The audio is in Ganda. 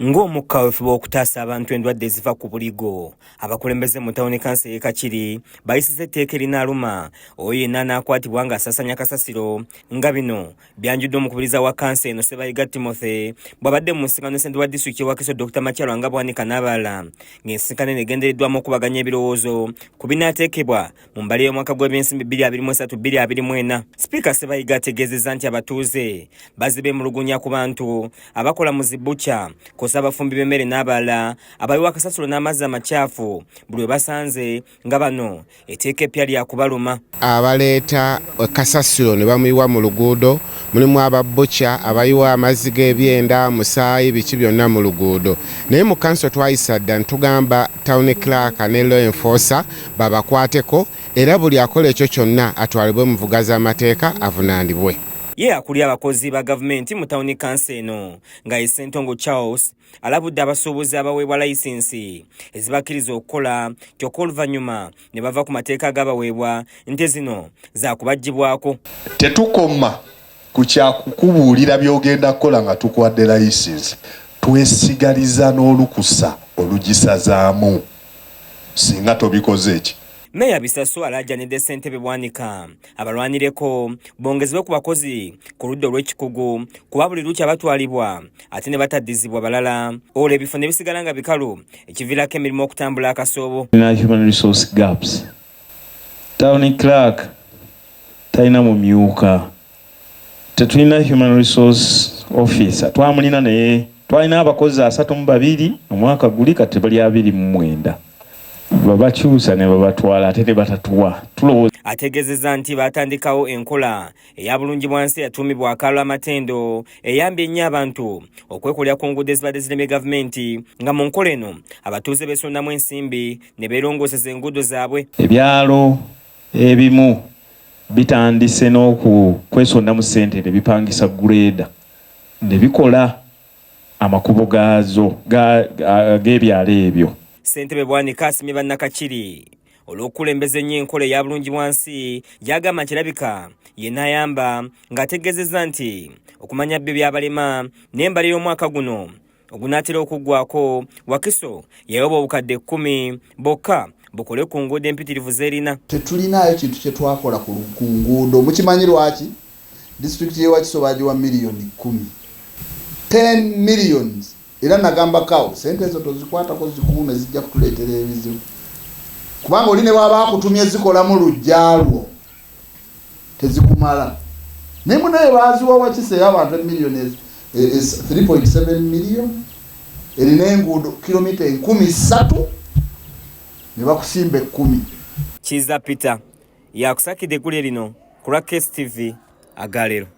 Ng'omukka weefuba okutaasa abantu endwadde eziva ku buligo, abakulembeze mu tawuni kansa y'e Kakiri bayisiza etteeka erinaaluma oyo yenna anaakwatibwa ng'asaasaanya kasasiro, nga bino byanjudde omukubiriza wa kansa eno Ssebayiga Timothy bw'abadde mu nsisinkano ssentebe wa disitulikiti y'e Wakiso Dr. Makyalo nga bwanika n'abalala, ng'ensisinkano eno egendereddwamu okubaganya ebirowoozo ku binaateekebwa mu mbali y'omwaka gw'ebyensimbi 2023-2024. Sipiika Ssebayiga ategeezezza nti abatuuze bazze beemulugunya ku bantu abakola mu zibbukya abafumbi b'emmere n'abalala abayiwa kasasiro n'amazzi amakyafu buli we basanze nga bano etteeka eppya lya kubaluma. Abaleeta kasasiro ne bamuyiwa mu luguudo mulimu ababbukya abayiwa amazzi g'ebyenda musaayi biki byonna mu luguudo, naye mu kanso twayisa dda ntugamba town clerk ne law enforcer babakwateko era buli akola ekyo kyonna atwalibwe mu nvuga z'amateeka avunaanibwe. Ye akulira abakozi ba gavumenti mu tawuni kansa eno nga ye Ssentongo Charles alabudde abasuubuzi abaweebwa layisinsi ezibakkiriza okukola kyokka oluvannyuma ne bava ku mateeka agabaweebwa nte zino za kubaggyibwako. Tetukoma ku kyakukubuulira by'ogenda kukola nga tukwadde layisinsi, twesigaliza n'olukusa olugisazaamu singa tobikoze eki. Meya Bisaso alajjanidde ssentebe Bwanika abalwanireko bongezebwe ku bakozi ku ludda olw'ekikugu kuba buli lukya batwalibwa ate ne bataddizibwa balala olwo ebifo ne bisigala nga bikalu ekiviirako emirimu okutambula akasoobo. Human resource gaps. Town clerk talina mumyuka, tetulina human resource officer, twamulina naye twalina abakozi 32 omwaka guli kati bali 29. Babakyusa ne babatwala ate ne batatuwa. Ategeezezza nti baatandikawo enkola eya bulungibwansi eyatuumibwa akaalo amatendo eyambye ennyo abantu okwekolera ku nguudo ezibadde ziremye gavumenti, nga mu nkola eno abatuuze beesondamu ensimbi ne beerongooseza enguudo zaabwe. Ebyalo ebimu bitandise n'okwesondamu ssente ne bipangisa guleeda ne bikola amakubo gaazo g'ebyalo ebyo. Ssentebe Bwanika asimye bannakakiri olw'okulembeza ennyo enkola eya bulungibwansi gy'agamba nti erabika yenna ayamba, ng'ategeezezza nti okumanya byo byabalema n'embalira omwaka guno ogunaatera okuggwako Wakiso yayoba obukadde 10 bokka bukole ku nguudo empitirivu z'erina. Tetulinayo kintu kye twakola ku nguudo. Mukimanyi lwaki? Disitulikiti y'e Wakiso bagiwa miliyoni 10 millions. Era nagamba kawo sente ezo tozikwatako zikuume zijja kutuleetera ebizibu, kubanga oli ne baba akutumye zikola mu lujjalwo tezikumala. Naye munaye baziwa Wakiso y'abantu miliyoni 3.7 million erina enguudo kilomita 13 ne bakusimba 10. Kiza Peter yakusakidde eggulire lino ku lwa KSTV Agalero.